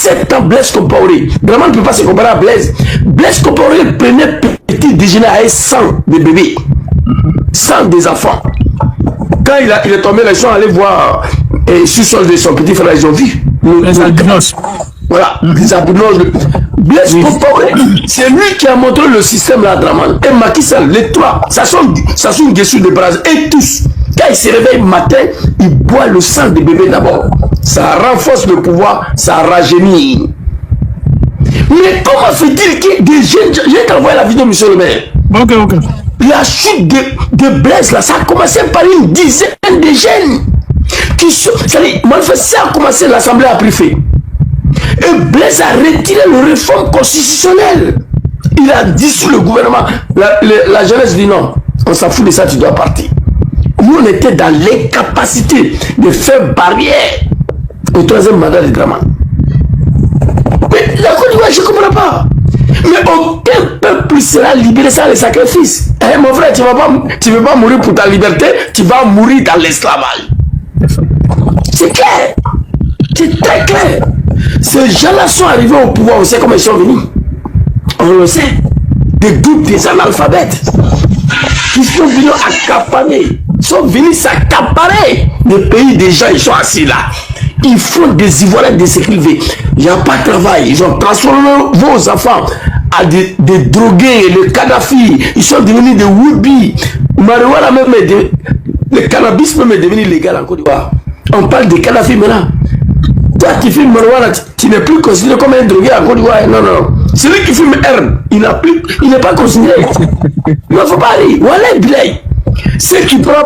7 ans, Blaise Compaoré. Vraiment, on ne peut pas se comparer à Blaise. Blaise Compaoré prenait petit déjeuner à 100 de bébés. 100 des enfants. Quand il est tombé, les gens allaient voir sur son de son petit frère, ils ont vu. Les albinos. Voilà, les albinos. Blaise Compaoré, c'est lui qui a montré le système là, Draman. Et Macky Sall, les trois, ça sont une question de bras. Et tous, quand il se réveille le matin, il boit le sang des bébés d'abord. Ça renforce le pouvoir, ça rajeunit. Mais comment fait-il que des jeunes... J'ai envoyé la vidéo, monsieur le maire. Ok. La chute de Blaise, là, ça a commencé par une dizaine de jeunes qui sont... C'est-à-dire, ça a commencé, l'Assemblée a pris fait. Et Blaise a retiré le réforme constitutionnelle. Il a dissous le gouvernement. La jeunesse dit non, on s'en fout de ça, tu dois partir. Nous, on était dans l'incapacité de faire barrière au 3e mandat de Draman. Mais la Côte d'Ivoire, je ne comprends pas. Mais aucun peuple sera libéré sans les sacrifices. Eh, mon frère, tu ne veux pas mourir pour ta liberté, tu vas mourir dans l'esclavage. C'est clair. C'est très clair. Ces gens-là sont arrivés au pouvoir, on sait comment ils sont venus. On le sait. Des groupes des analphabètes qui sont venus accaparer, sont venus s'accaparer le pays des gens, ils sont assis là. Ils font des Ivoiriens des écrivains. Il n'y a pas de travail. Ils ont transformé vos enfants à des drogués, le Kadhafi. Ils sont devenus des Woubi. Marijuana même, le cannabis même est devenu légal en Côte d'Ivoire. On parle de Kadhafi maintenant. Toi qui fumes marijuana, tu n'es plus considéré comme un drogué en Côte d'Ivoire. Non. Celui qui fume herbe, il n'est pas considéré. Il ne faut pas aller. Voilà Bilay. Ceux qui prennent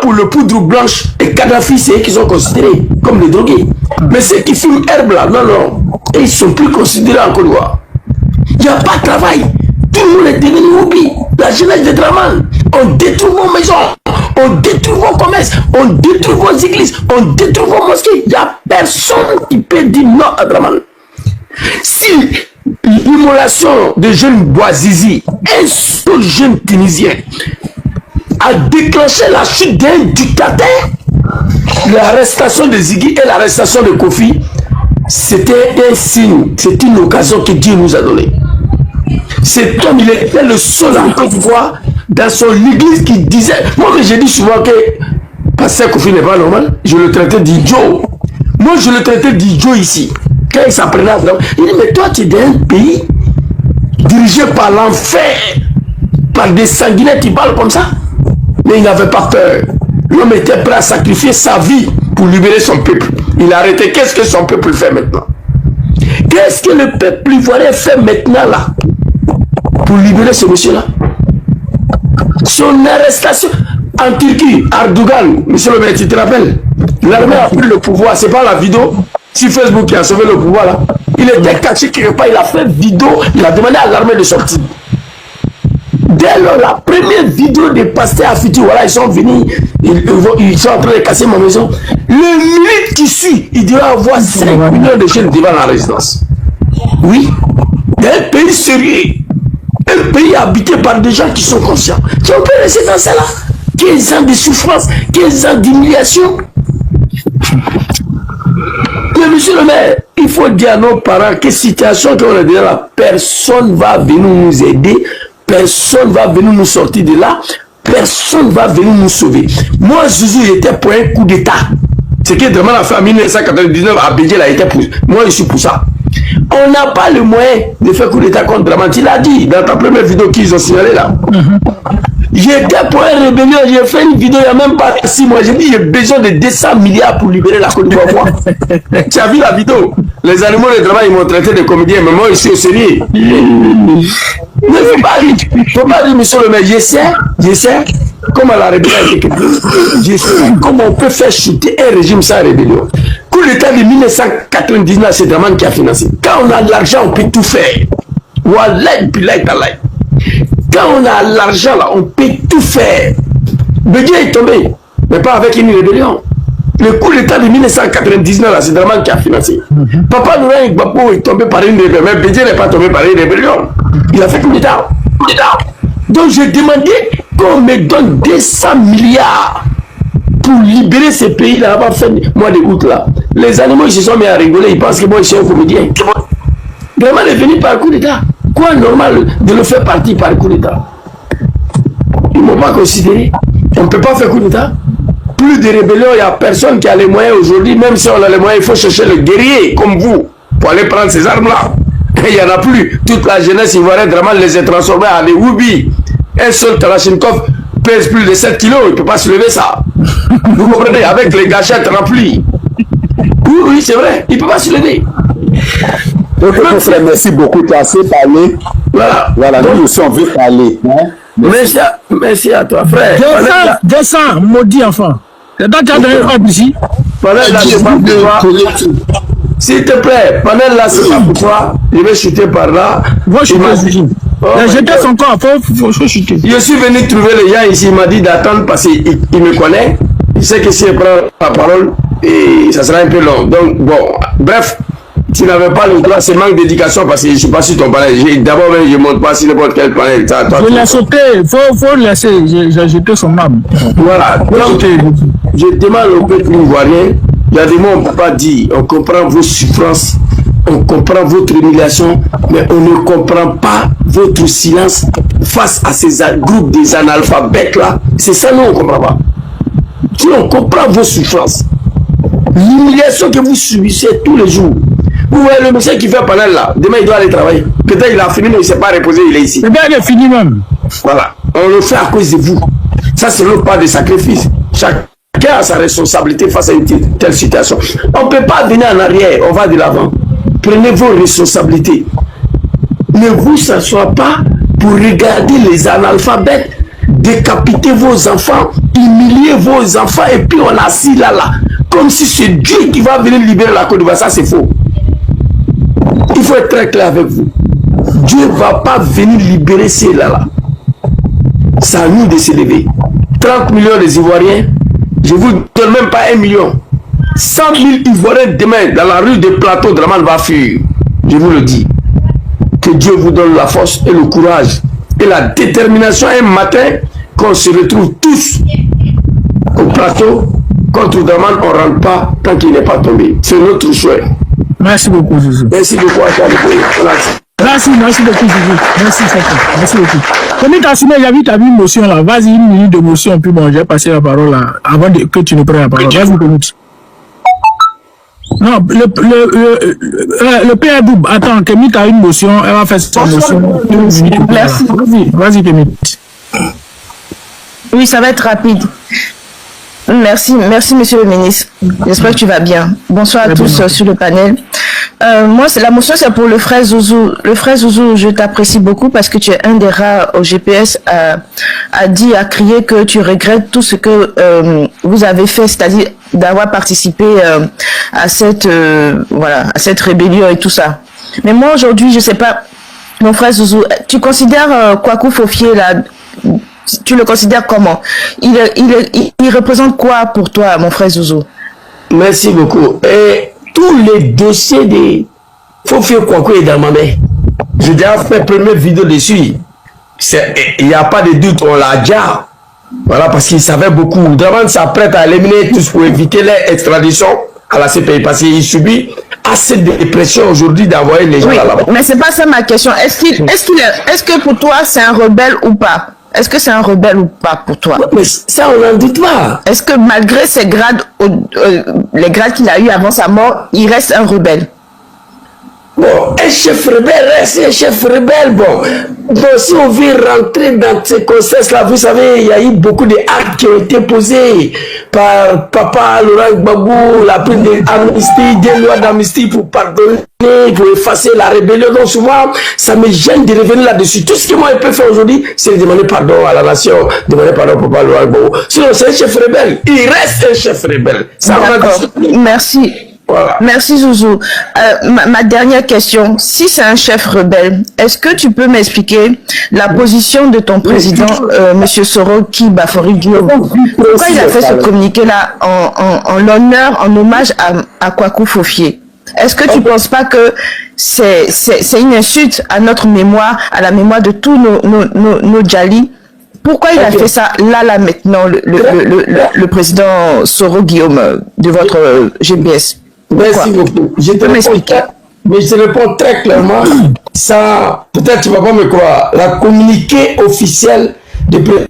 pour le poudre blanche et Kadhafi, c'est eux qui sont considérés comme des drogués. Mais ceux qui fument herbe là, non. Et ils ne sont plus considérés en Côte d'Ivoire. Il n'y a pas de travail. Tout le monde est devenu oublié. La jeunesse de Draman. On détruit vos maisons. On détruit vos commerces. On détruit vos églises. On détruit vos mosquées. Il n'y a personne qui peut dire non à Draman. Si l'immolation de jeunes Boazizi, un seul jeune Tunisien, a déclenché la chute d'un dictateur, l'arrestation de Ziggy et l'arrestation de Kofi, c'était un signe, c'est une occasion que Dieu nous a donnée. Cet homme, il était le seul en Côte d'Ivoire dans son église qui disait, moi j'ai dit souvent que Pasteur Kofi n'est pas normal, je le traitais d'idiot. Moi je le traitais d'idiot ici. Quand il s'apprenait à Draman, il dit, mais toi tu es dans un pays dirigé par l'enfer, par des sanguinaires qui parlent comme ça. Mais il n'avait pas peur. L'homme était prêt à sacrifier sa vie pour libérer son peuple. Il a arrêté. Qu'est-ce que son peuple fait maintenant? Qu'est-ce que le peuple ivoirien fait maintenant là pour libérer ce monsieur-là? Son arrestation en Turquie, Erdogan, monsieur le maire, tu te rappelles? L'armée a pris le pouvoir. C'est pas la vidéo sur Facebook qui a sauvé le pouvoir là. Il était caché quelque part, il a fait vidéo, il a demandé à l'armée de sortir. Dès lors, la première vidéo des pasteurs à Fiti, voilà, ils sont venus, ils sont en train de casser ma maison. Le minute qui suit, il devrait avoir 5 millions de jeunes devant la résidence. Oui, un pays sérieux, un pays habité par des gens qui sont conscients. Qui ont pu rester dans ça là 15 ans de souffrance, 15 ans d'humiliation. Mais monsieur le maire, il faut dire à nos parents que situation qu'on est déjà là, personne ne va venir nous aider. Personne ne va venir nous sortir de là. Personne ne va venir nous sauver. Moi, Zouzou, j'étais pour un coup d'État. Ce qui est vraiment la famille 1999 à Bédier, là, était pour... Moi, je suis pour ça. On n'a pas le moyen de faire coup d'État contre Draman. Tu l'as dit dans ta première vidéo qu'ils ont signalé là. J'étais pour une rébellion. J'ai fait une vidéo il n'y a même pas 6 mois. J'ai dit j'ai besoin de 200 milliards pour libérer la Côte d'Ivoire. Tu as vu la vidéo? Les animaux de Draman, ils m'ont traité de comédien. Mais moi, je suis au sérieux. Ne faut pas dire, monsieur le maire, j'essaie, comment la rébellion a été créée, j'essaie, comment on peut faire chuter un régime sans rébellion. Coup l'État de 1999, c'est Draman qui a financé. Quand on a de l'argent, on peut tout faire. Wallah, billah, tallah. Quand on a l'argent, là, on peut tout faire. Bédié est tombé, mais pas avec une rébellion. Le coup d'État de 1999, là, c'est Draman qui a financé. Papa Laurent Gbagbo est tombé par une rébellion, mais Bédié n'est pas tombé par une rébellion. Il a fait coup d'État. Donc j'ai demandé qu'on me donne 200 milliards pour libérer ces pays-là avant fin mois d'août là. Les animaux ils se sont mis à rigoler, ils pensent que moi je suis un comédien. Vraiment est venu par coup d'État. Quoi normal de le faire partir par coup d'État? Ils ne m'ont pas considéré. On ne peut pas faire coup d'État. Plus de rébellions, il n'y a personne qui a les moyens aujourd'hui. Même si on a les moyens, il faut chercher le guerrier comme vous pour aller prendre ces armes-là. Il n'y en a plus. Toute la jeunesse ivoirienne, vraiment, les a transformés en des Woubi. Un seul Kalachnikov pèse plus de 7 kilos. Il ne peut pas se lever ça. Vous comprenez? Avec les gâchettes remplies. Oui, oui, c'est vrai. Il ne peut pas se lever. Donc, frère, merci beaucoup. Tu as assez parlé. Voilà, nous aussi, on veut parler. Hein? Merci à toi, frère. Descends, maudit enfant. C'est dans ta dernière ici. S'il te plaît, pendant là, c'est pas pour toi. Je vais chuter par là. Va chuter. Jeter son corps, faut chuter. Je suis venu trouver les gens ici. Il m'a dit d'attendre parce qu'il me connaît. Il sait que si je prends la parole, et ça sera un peu long. Donc, bon, bref. Tu n'avais pas le droit, c'est manque d'éducation parce que je ne suis pas sur ton panel. D'abord, je ne monte pas sur n'importe quel panel. Je l'ai sauté, il faut laisser, j'ai jeté son âme. Voilà. Donc, je demande au peuple ivoirien, il y a des mots qu'on ne peut pas dire. On comprend vos souffrances, on comprend votre humiliation, mais on ne comprend pas votre silence face à ces groupes des analphabètes là. C'est ça, nous, on ne comprend pas. Si on comprend vos souffrances, l'humiliation que vous subissez tous les jours. Vous voyez le monsieur qui fait panel là, demain il doit aller travailler. Peut-être il a fini mais il ne s'est pas reposé, il est ici. C'est bien, il est fini même. Voilà, on le fait à cause de vous. Ça c'est le pas de sacrifice. Chacun a sa responsabilité face à une telle situation. On ne peut pas venir en arrière, on va de l'avant. Prenez vos responsabilités. Ne vous assoyez pas pour regarder les analphabètes, décapiter vos enfants, humilier vos enfants et puis on assis là. Comme si c'est Dieu qui va venir libérer la Côte d'Ivoire. Ça c'est faux. Il faut être très clair avec vous. Dieu ne va pas venir libérer ces là. C'est à nous de se lever. 30 millions d'Ivoiriens, je ne vous donne même pas 1 million. 100 000 Ivoiriens demain dans la rue des plateaux de Draman va fuir. Je vous le dis. Que Dieu vous donne la force et le courage et la détermination un matin qu'on se retrouve tous au plateau. Contre Draman, on ne rentre pas tant qu'il n'est pas tombé. C'est notre choix. Merci beaucoup, Jésus. Merci beaucoup à toi. Merci beaucoup, Jésus. Merci beaucoup. Comme tu as signé, tu as vu une motion là. Vas-y, une minute de motion, puis bon, j'ai passé la parole là, avant que tu ne prennes la parole. Vas-y, minute. Non, le père Boub, attends, Kémy, tu as une motion, elle va faire sa motion. Merci. Vas-y, Kémy. Oui, ça va être rapide. Merci, monsieur le ministre. J'espère que tu vas bien. Bonsoir à tous sur le panel. Moi, la motion, c'est pour le frère Zouzou. Le frère Zouzou, je t'apprécie beaucoup parce que tu es un des rares au GPS à crier que tu regrettes tout ce que vous avez fait, c'est-à-dire d'avoir participé à cette rébellion et tout ça. Mais moi, aujourd'hui, je sais pas, mon frère Zouzou, tu considères Kwaku Fofié là? Tu le considères comment? Il représente quoi pour toi, mon frère Zouzou? Merci beaucoup. Et tous les dossiers de Fofié Kwaku est dans ma main. J'ai déjà fait une première vidéo dessus. Il n'y a pas de doute, on l'a déjà. Voilà, parce qu'il savait beaucoup. Draman s'apprête à éliminer tous pour éviter l'extradition à la CPI parce qu'il subit assez de pression aujourd'hui d'envoyer les gens là-bas. Mais c'est pas ça ma question. Est-ce que pour toi c'est un rebelle ou pas? Est-ce que c'est un rebelle ou pas pour toi? Mais ça, on n'en doute pas. Est-ce que malgré ses grades, les grades qu'il a eu avant sa mort, il reste un rebelle? Bon, un chef rebelle reste un chef rebelle. Bon, si on veut rentrer dans ces concepts-là, vous savez, il y a eu beaucoup d'actes qui ont été posés par Papa Laurent Gbagbo, la prise d'amnistie, des lois d'amnistie pour pardonner, pour effacer la rébellion. Donc souvent, ça me gêne de revenir là-dessus. Tout ce que moi je peux faire aujourd'hui, c'est demander pardon à la nation, demander pardon à Papa Laurent Gbagbo. Sinon, c'est un chef rebelle. Il reste un chef rebelle. Merci. Voilà. Merci Zouzou. Ma dernière question, si c'est un chef rebelle, est-ce que tu peux m'expliquer la position de ton président, Monsieur Soroki Bafori Guillaume? Pourquoi il a fait ce communiqué-là en l'honneur, en hommage à Kwaku Fofié? Est-ce que tu ne penses pas que c'est une insulte à notre mémoire, à la mémoire de tous nos Djali, Pourquoi il a fait ça là, maintenant, le président Soro Guillaume de votre GBS? Merci beaucoup. Je te m'expliquer. Mais je te réponds très clairement, ça, peut-être tu ne vas pas me croire, la communiqué officiel de président,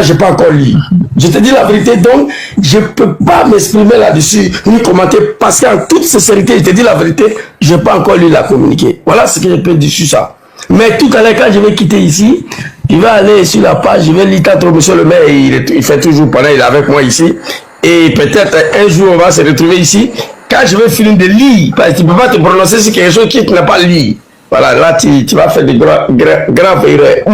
je n'ai pas encore lu. Je te dis la vérité, donc je ne peux pas m'exprimer là-dessus, ni commenter, parce qu'en toute sincérité, je te dis la vérité, je n'ai pas encore lu la communiqué. Voilà ce que je peux dire sur ça. Mais tout à l'heure, quand je vais quitter ici, je vais aller sur la page, je vais lire quand monsieur le maire, il fait toujours pendant, il est avec moi ici, et peut-être un jour on va se retrouver ici. Quand je vais finir de lire, parce que tu ne peux pas te prononcer sur quelque chose qui n'a pas lu. Voilà, là, tu vas faire de graves erreurs.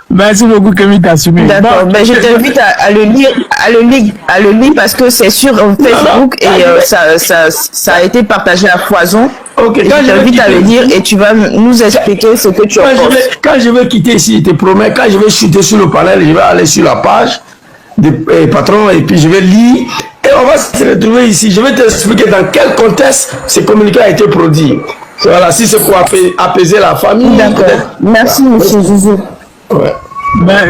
Merci beaucoup, Kemi Kassoumé. D'accord, mais je t'invite à le lire parce que c'est sur Facebook et ça a été partagé à foison. Ok, je t'invite à le lire et tu vas nous expliquer ce que tu en penses. Quand je vais quitter ici, je te promets, quand je vais chuter sur le panel, je vais aller sur la page du patron et puis je vais lire. Et on va se retrouver ici. Je vais t'expliquer dans quel contexte ce communiqué a été produit. Voilà, si c'est pour apaiser la famille. D'accord. Merci, monsieur Zouzou. Ouais.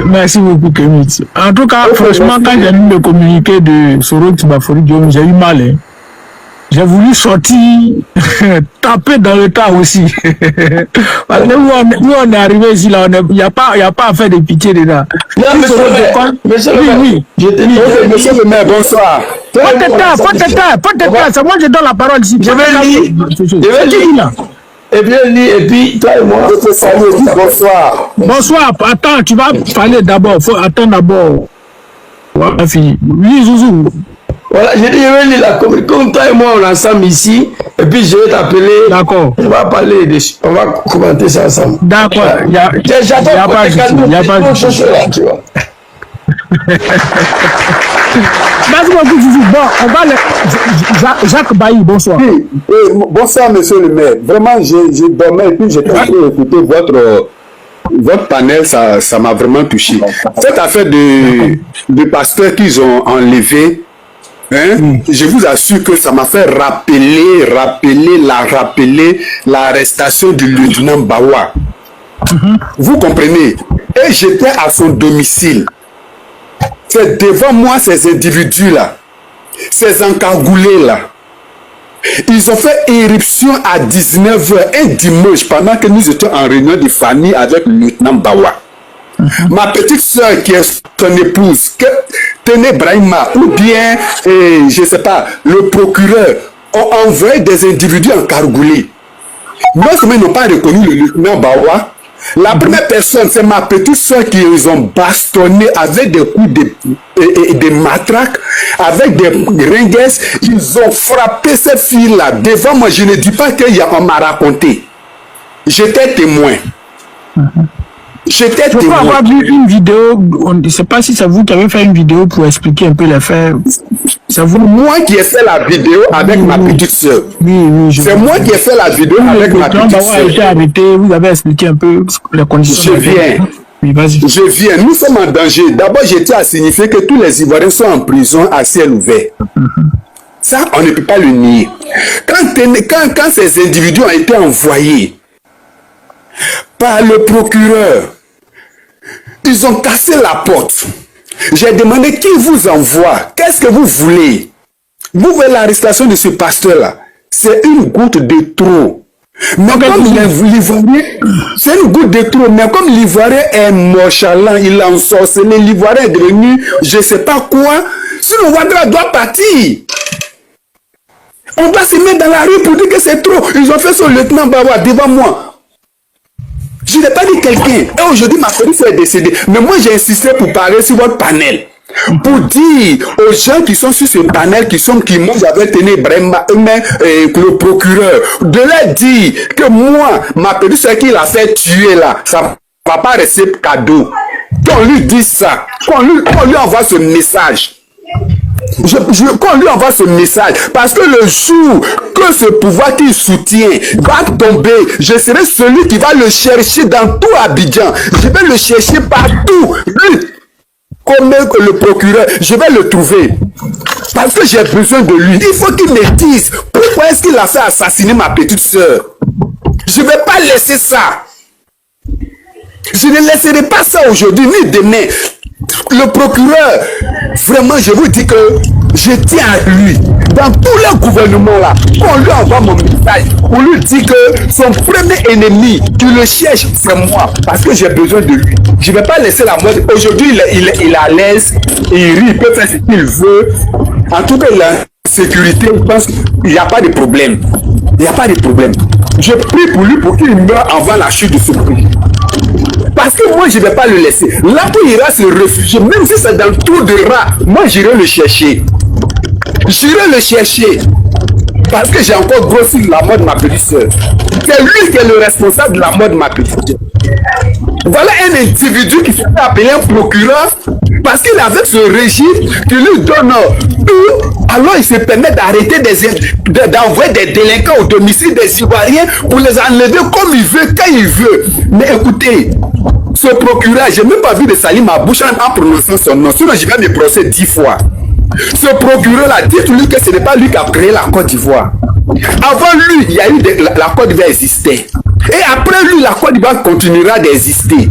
Merci beaucoup, Kemi. En tout cas, franchement, quand j'ai lu le communiqué de Soro Tibafori Guillaume, j'ai eu mal. Hein. J'ai voulu sortir, taper dans le tas aussi. Parce que nous, on est arrivé ici, là, il n'y a pas à faire de pitié dedans. Non, monsieur le maire, oui. Je te dis, monsieur le maire, bonsoir. Faut te taire, c'est moi qui donne la parole ici. Je vais lire. Et bien lire, et puis toi et moi. Je te salue, bonsoir. Bonsoir, attends, tu vas parler d'abord, faut attendre d'abord. Voilà, fini. Oui, Zouzou. Voilà, j'ai dit, je vais lire la communication. Comme toi et moi, on est ensemble ici. Et puis, je vais t'appeler. D'accord. On va parler dessus. On va commenter ça ensemble. D'accord. Il n'y a pas de souci. Merci beaucoup, Zouzou. Bon, on va le... Jacques Bailly, bonsoir. Oui, bonsoir, monsieur le maire. Vraiment, j'ai dormi et puis j'ai écouté votre panel, ça m'a vraiment touché. Cette affaire de pasteurs qu'ils ont enlevé, hein, je vous assure que ça m'a fait rappeler l'arrestation du lieutenant Bawa. Vous comprenez? Et j'étais à son domicile. C'est devant moi ces individus-là, ces encagoulés-là. Ils ont fait éruption à 19h, un dimanche, pendant que nous étions en réunion de famille avec le lieutenant Bawa. Ma petite soeur, qui est son épouse, Téné Brahima, ou bien, je ne sais pas, le procureur, ont envoyé des individus encagoulés. Non seulement ils n'ont pas reconnu le lieutenant Bawa, la première personne, c'est ma petite soeur qui les ont bastonné avec des coups de matraques, avec des ringues. Ils ont frappé cette fille-là devant moi. Je ne dis pas qu'on m'a raconté. J'étais témoin. J'étais témoin. Je peux avoir vu une vidéo, on ne sait pas si c'est vous qui avez fait une vidéo pour expliquer un peu les faits. C'est moi qui ai fait la vidéo avec ma petite soeur. Oui, c'est moi qui ai fait la vidéo avec ma petite soeur. Vous avez été arrêté, vous avez expliqué un peu les conditions. Je viens. Oui, vas-y. Je viens. Nous sommes en danger. D'abord, j'ai à signifier que tous les Ivoiriens sont en prison à ciel ouvert. Ça, on ne peut pas le nier. Quand ces individus ont été envoyés par le procureur, ils ont cassé la porte. J'ai demandé qui vous envoie. Qu'est-ce que vous voulez? Vous voulez l'arrestation de ce pasteur-là. C'est une goutte de trop. Mais comme l'Ivoirien, c'est une goutte de trop. Mais comme l'Ivoirien est nonchalant, il a ensorcelé, l'Ivoirien est devenu je ne sais pas quoi. Sinon, Ouattara doit partir. On doit se mettre dans la rue pour dire que c'est trop. Ils ont fait son lieutenant Bawa devant moi. Je n'ai pas dit quelqu'un. Et aujourd'hui, ma famille est décédée. Mais moi, j'ai insisté pour parler sur votre panel. Pour dire aux gens qui sont sur ce panel, qui mangent avec Téné Brahima, le procureur, de leur dire que moi, ma petite soeur qui l'a fait tuer là, ça ne va pas rester cadeau. Qu'on lui dise ça. Qu'on lui envoie ce message. Qu'on lui envoie ce message, parce que le jour que ce pouvoir qu'il soutient va tomber, je serai celui qui va le chercher dans tout Abidjan. Je vais le chercher partout. Lui, comme le procureur, je vais le trouver. Parce que j'ai besoin de lui. Il faut qu'il me dise pourquoi est-ce qu'il a fait assassiner ma petite soeur. Je ne vais pas laisser ça. Je ne laisserai pas ça aujourd'hui ni demain. Le procureur, vraiment, je vous dis que je tiens à lui. Dans tout le gouvernement là, qu'on lui envoie mon message, on lui dit que son premier ennemi qui le cherche, c'est moi. Parce que j'ai besoin de lui. Je ne vais pas laisser la mort. Aujourd'hui, il est à l'aise, il rit, il peut faire ce qu'il veut. En tout cas, il a sécurité, je pense qu'il n'y a pas de problème. Il n'y a pas de problème. Je prie pour lui pour qu'il meure avant la chute de ce prix. Parce que moi, je ne vais pas le laisser. Là où il ira se réfugier, même si c'est dans le trou de rat, moi, j'irai le chercher. J'irai le chercher. Parce que j'ai encore grossi la mort de ma petite soeur. C'est lui qui est le responsable de la mort de ma petite soeur. Voilà un individu qui s'est appelé un procureur parce qu'il avait ce régime qui lui donne tout. Alors il se permet d'arrêter d'envoyer des délinquants au domicile des Ivoiriens pour les enlever comme il veut, quand il veut. Mais écoutez, ce procureur, je n'ai même pas vu de salir ma bouche en prononçant son nom. Sinon, je vais me procéder 10 fois. Ce procureur-là, dites-lui que ce n'est pas lui qui a créé la Côte d'Ivoire. Avant lui, il y a eu la Côte d'Ivoire existait. Et après lui, la Côte d'Ivoire continuera d'exister.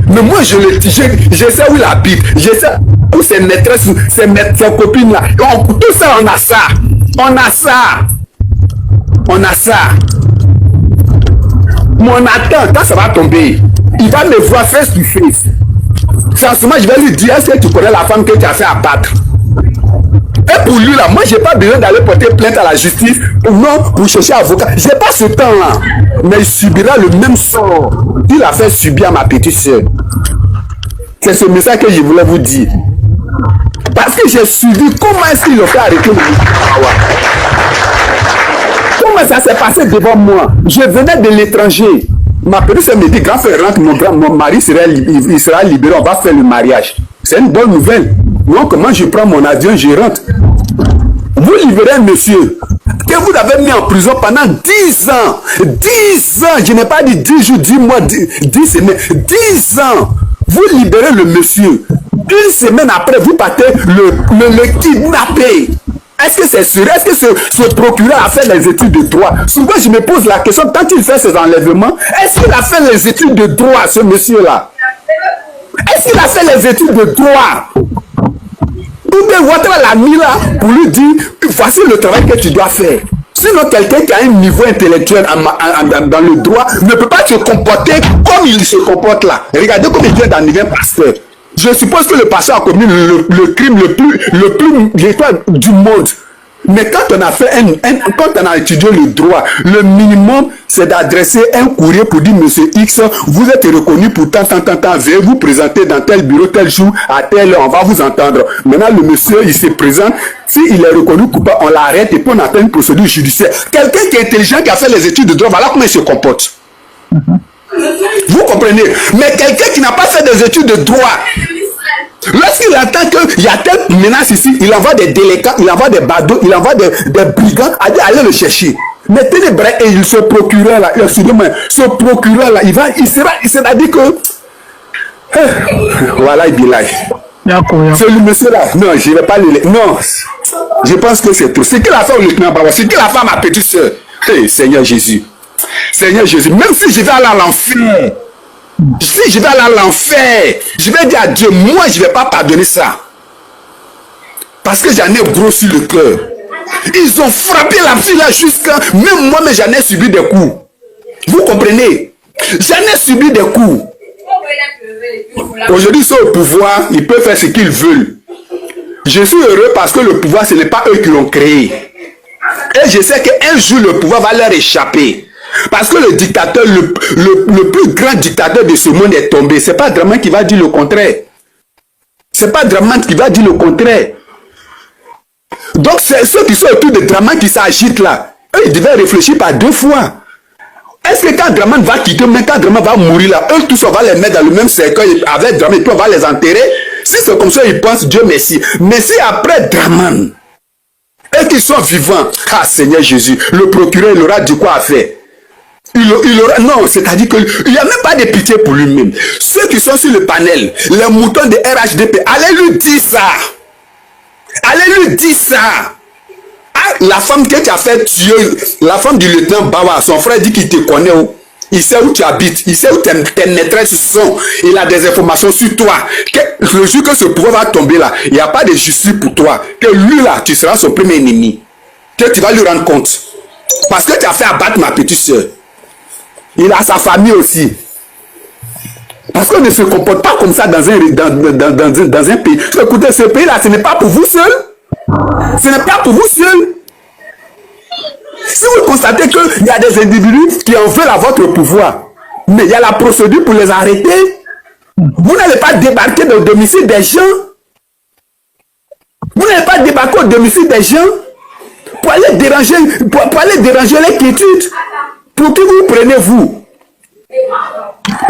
Mais moi, je sais où il habite. Je sais où ses maîtresses, ses copines-là. Tout ça, on a ça. On a ça. On a ça. Mais on attend, quand ça va tomber, il va me voir face to face. Franchement, je vais lui dire, est-ce que tu connais la femme que tu as fait abattre? Et pour lui, là, moi, je n'ai pas besoin d'aller porter plainte à la justice ou non pour chercher avocat. Je n'ai pas ce temps-là. Mais il subira le même sort qu'il a fait subir à ma petite soeur. C'est ce message que je voulais vous dire. Parce que j'ai suivi comment est-ce qu'il a fait arrêter le Comment ça s'est passé devant moi? Je venais de l'étranger. Ma petite soeur me dit, grand frère rentre, mon mari il sera libéré, on va faire le mariage. C'est une bonne nouvelle. Donc, comment je prends mon avion, je rentre. Vous libérez un monsieur que vous avez mis en prison pendant 10 ans. 10 ans, je n'ai pas dit 10 jours, 10 mois, 10 semaines. 10 ans. Vous libérez le monsieur. Une semaine après, vous partez le kidnapper. Est-ce que c'est sûr? Est-ce que ce procureur a fait les études de droit? Souvent, je me pose la question, quand il fait ses enlèvements, est-ce qu'il a fait les études de droit, ce monsieur-là? Est-ce qu'il a fait les études de droit? Ou bien Ouattara l'a mis là pour lui dire, voici le travail que tu dois faire. Sinon, quelqu'un qui a un niveau intellectuel dans le droit ne peut pas se comporter comme il se comporte là. Regardez comme il vient d'enlever un pasteur. Je suppose que le pasteur a commis le crime le plus du monde. Mais quand on a fait quand on a étudié le droit, le minimum, c'est d'adresser un courrier pour dire, monsieur X, vous êtes reconnu pour tant, veuillez vous présenter dans tel bureau, tel jour, à telle heure, on va vous entendre. Maintenant, le monsieur, il se présente, s'il est reconnu coupable, on l'arrête et puis on attend une procédure judiciaire. Quelqu'un qui est intelligent, qui a fait les études de droit, voilà comment il se comporte. Vous comprenez? Mais quelqu'un qui n'a pas fait des études de droit, lorsqu'il entend qu'il y a telle menace ici, il envoie des délinquants, il envoie des badauds, il envoie des brigands, allez le chercher. Mettez les bras et ce procureur là, excusez-moi, ce procureur là, il sera dit que voilà, il est là. C'est le monsieur là. Non, je ne vais pas le. Non, je pense que c'est tout. C'est qu'il a fait au lieutenant Baba, c'est qu'il a fait à ma petite soeur. Hey, Seigneur Jésus. Seigneur Jésus, même si je vais aller à l'enfer, si je vais aller à l'enfer, je vais dire à Dieu, moi je ne vais pas pardonner ça. Parce que j'en ai gros sur le cœur. Ils ont frappé la fille là jusqu'à... Même moi, mais j'en ai subi des coups. Vous comprenez? J'en ai subi des coups. Aujourd'hui, ils sont au pouvoir, ils peuvent faire ce qu'ils veulent. Je suis heureux parce que le pouvoir, ce n'est pas eux qui l'ont créé. Et je sais qu'un jour, le pouvoir va leur échapper. Parce que le dictateur, le plus grand dictateur de ce monde est tombé. Ce n'est pas Dramane qui va dire le contraire. Ce n'est pas Dramane qui va dire le contraire. Donc, c'est ceux qui sont autour de Dramane qui s'agitent là. Eux, ils devaient réfléchir par 2 fois. Est-ce que quand Dramane va quitter, même quand Dramane va mourir là, eux tous on va les mettre dans le même cercueil avec Dramane et puis on va les enterrer? Si c'est comme ça, ils pensent Dieu merci. Mais si après Dramane, et qu'ils sont vivants, ah Seigneur Jésus, le procureur il aura du quoi à faire. Il aura, non, c'est-à-dire qu'il n'y a même pas de pitié pour lui-même. Ceux qui sont sur le panel, les moutons de RHDP, allez lui dire ça. Allez lui dire ça. Ah, la femme que tu as fait tuer, la femme du lieutenant Bawa, son frère dit qu'il te connaît. Il sait où tu habites, il sait où tes maîtresses sont, il a des informations sur toi. Le jour que ce pouvoir va tomber là, il n'y a pas de justice pour toi. Que lui là, tu seras son premier ennemi. Que tu vas lui rendre compte. Parce que tu as fait abattre ma petite soeur. Il a sa famille aussi. Parce qu'on ne se comporte pas comme ça dans un pays. Écoutez, ce pays-là, ce n'est pas pour vous seul. Ce n'est pas pour vous seul. Si vous constatez qu'il y a des individus qui en veulent à votre pouvoir, mais il y a la procédure pour les arrêter, vous n'allez pas débarquer au domicile des gens. Vous n'allez pas débarquer au domicile des gens pour aller déranger les quiétudes. Pour qui vous prenez-vous?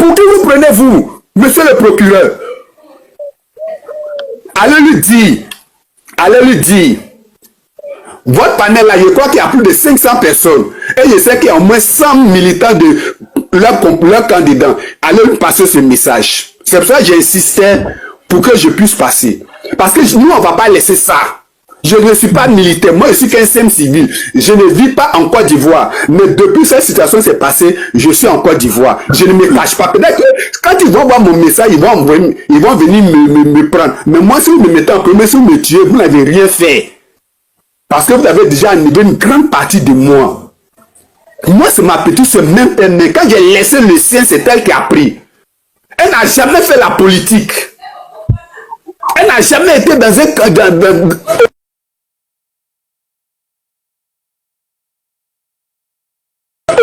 Pour qui vous prenez-vous, monsieur le procureur? Allez lui dire, votre panel là, je crois qu'il y a plus de 500 personnes. Et je sais qu'il y a au moins 100 militants de leur candidat. Allez lui passer ce message. C'est pour ça que j'insistais pour que je puisse passer. Parce que nous, on ne va pas laisser ça. Je ne suis pas militaire, moi je suis qu'un simple civil. Je ne vis pas en Côte d'Ivoire. Mais depuis cette situation s'est passée, je suis en Côte d'Ivoire. Je ne me cache pas. Peut-être que quand ils vont voir mon message, ils vont venir me prendre. Mais moi, si vous me mettez en premier, si vous me tuez, vous n'avez rien fait. Parce que vous avez déjà enlevé une grande partie de moi. Moi, c'est ma petite soeur, même elle. Mais quand j'ai laissé le sien, c'est elle qui a pris. Elle n'a jamais fait la politique. Elle n'a jamais été dans un...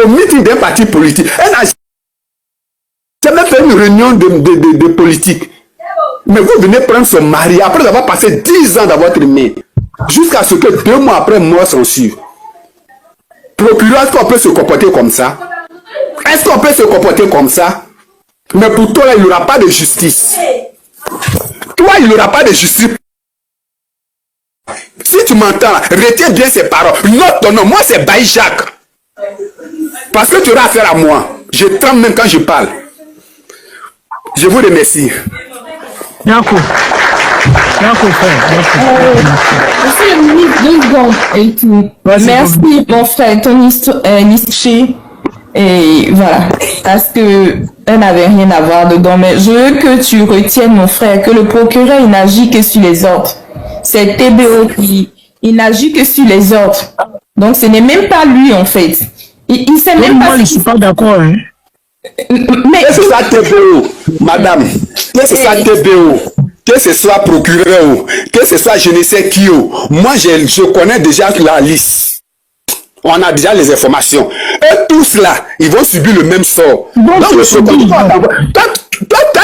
au meeting d'un parti politique. Elle n'a jamais fait une réunion de politique. Mais vous venez prendre son mari après avoir passé 10 ans dans votre main. Jusqu'à ce que 2 mois après, moi censure. Procureur, est-ce qu'on peut se comporter comme ça? Est-ce qu'on peut se comporter comme ça? Mais pour toi, là, il n'y aura pas de justice. Toi, il n'y aura pas de justice. Si tu m'entends, retiens bien ces paroles. Note ton nom. Moi, c'est Baï Jacques. Parce que tu auras affaire à moi. Je tremble même quand je parle. Je vous remercie. D'accord. Monsieur le ministre, 2 secondes et tout. Merci, mon frère, ton histoire. Et voilà. Parce que elle n'avait rien à voir dedans. Mais je veux que tu retiennes, mon frère, que le procureur, il n'agit que sur les ordres. C'est TBO qui... Il n'agit que sur les ordres. Donc, ce n'est même pas lui, en fait. Il sait même pas... Moi, je ne suis pas d'accord, hein. Mais... Que ce soit TBO, madame. Que ce soit TBO. Que ce soit procureur, que ce soit je ne sais qui. Moi, je connais déjà la liste. On a déjà les informations. Et tous là, ils vont subir le même sort. Donc toi,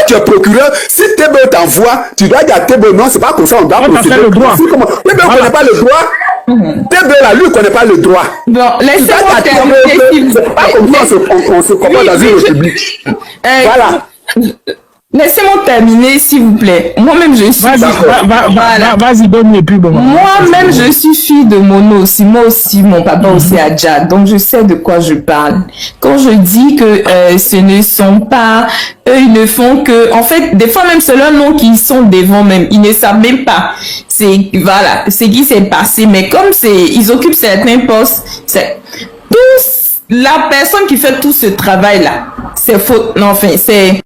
tu es procureur. Si TBO t'envoie, tu dois dire à TBO, non, c'est pas comme ça, on doit procéder. TBO ne connaît pas le droit. TBO là, lui, ne connaît pas le droit. Bon, laissez-moi terminer. C'est pas comme ça on se comporte dans une république. Voilà. Laissez-moi terminer, s'il vous plaît. Moi-même, je suis... Vas-y, donne-le plus. Moi-même, je suis fille de Mono aussi. Moi aussi, mon papa aussi a Djad. Donc, je sais de quoi je parle. Quand je dis que ce ne sont pas... Eux, ils ne font que... En fait, des fois, même, c'est leur nom qui sont devant même. Ils ne savent même pas. C'est... Voilà. C'est qui s'est passé. Mais comme c'est... Ils occupent certains postes. C'est... La personne qui fait tout ce travail-là, c'est faux. Non, enfin, c'est...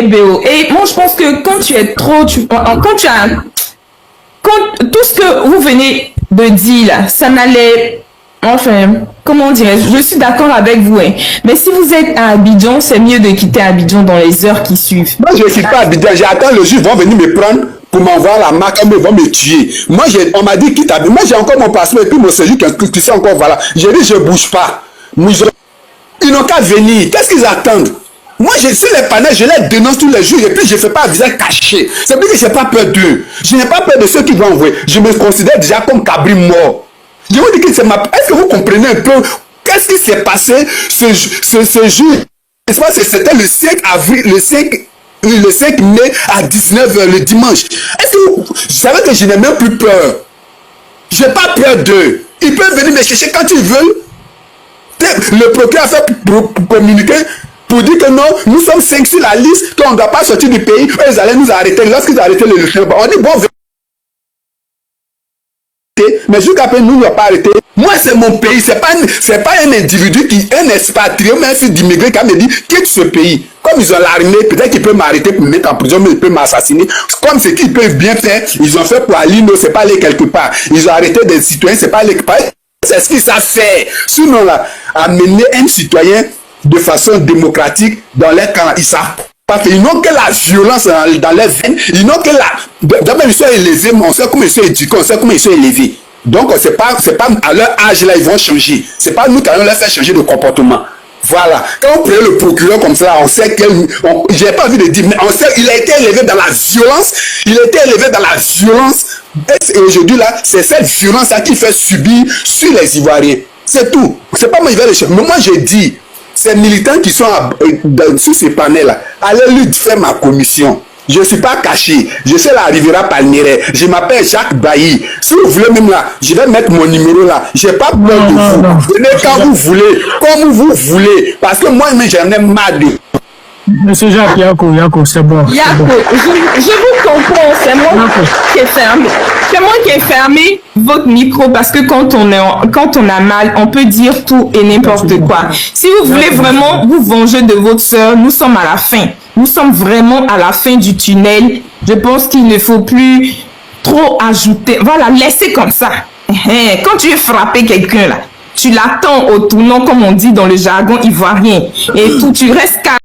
Et moi, je pense que quand tu es trop, tout ce que vous venez de dire là, ça n'allait, enfin, comment dirais-je, je suis d'accord avec vous, hein. Mais si vous êtes à Abidjan, c'est mieux de quitter Abidjan dans les heures qui suivent. Moi, je ne quitte pas Abidjan, j'attends le jour, ils vont venir me prendre pour m'envoyer la marque, ils vont me tuer. Moi, on m'a dit quitte Abidjan, moi j'ai encore mon passeport et puis mon séjour qui est encore, voilà. J'ai dit, je ne bouge pas. Ils n'ont qu'à venir, qu'est-ce qu'ils attendent? Moi, je suis les panels, je les dénonce tous les jours et puis je ne fais pas un visage caché. C'est parce que je n'ai pas peur d'eux. Je n'ai pas peur de ceux qui vont envoyer. Je me considère déjà comme cabri mort. Je vous dis que c'est ma... Est-ce que vous comprenez un peu qu'est-ce qui s'est passé ce jour? C'était le 5 avril, le 5 mai à 19h le dimanche. Est-ce que vous savez que je n'ai même plus peur? Je n'ai pas peur d'eux. Ils peuvent venir me chercher quand ils veulent. Le procureur a fait pour communiquer. Pour dire que non, nous sommes 5 sur la liste, qu'on ne doit pas sortir du pays, ils allaient nous arrêter. Lorsqu'ils arrêtaient le chien, on dit bon, mais jusqu'à présent, nous n'avons pas arrêté. Moi, c'est mon pays, c'est pas un individu un expatrié, mais un fils d'immigré qui me dit quitte ce pays. Comme ils ont l'armée, peut-être qu'ils peuvent m'arrêter pour me mettre en prison, mais ils peuvent m'assassiner. Comme ce qu'ils peuvent bien faire, ils ont fait pour Alino, c'est pas aller quelque part. Ils ont arrêté des citoyens, c'est pas aller quelque part. C'est ce qu'ils savent faire. Sinon, là, amener un citoyen de façon démocratique dans leur camp, ils savent pas faire. Ils n'ont que la violence dans leurs veines. Ils n'ont que la... D'abord, ils sont élevés, mais on sait comment ils sont éduqués, on sait comment ils sont élevés. Donc, c'est pas à leur âge, là, ils vont changer. C'est pas nous qui allons leur faire changer de comportement. Voilà. Quand on prend le procureur comme ça, on sait que... J'ai pas envie de dire, mais on sait qu'il a été élevé dans la violence. Il a été élevé dans la violence. Et aujourd'hui, là, c'est cette violence-là qui fait subir sur les Ivoiriens. C'est tout. C'est pas moi qui vais le chercher. Mais moi, j'ai dit, ces militants qui sont sur ces panels-là, allez lui faire ma commission. Je ne suis pas caché. Je suis la Riviera Palmeraie. Je m'appelle Jacques Bailly. Si vous voulez même là, je vais mettre mon numéro là. Je n'ai pas peur de vous. Venez quand vous voulez, comme vous voulez. Parce que moi, j'en ai marre de... Monsieur Jacques, Yako, c'est bon. Yako, je vous comprends. C'est moi qui ai fermé. C'est moi qui ai fermé votre micro parce que quand on a mal, on peut dire tout et n'importe quoi. Si vous voulez vraiment vous venger de votre soeur, nous sommes à la fin. Nous sommes vraiment à la fin du tunnel. Je pense qu'il ne faut plus trop ajouter. Voilà, laissez comme ça. Quand tu veux frapper quelqu'un là, tu l'attends au tournant, comme on dit dans le jargon ivoirien. Et tout, tu restes calme.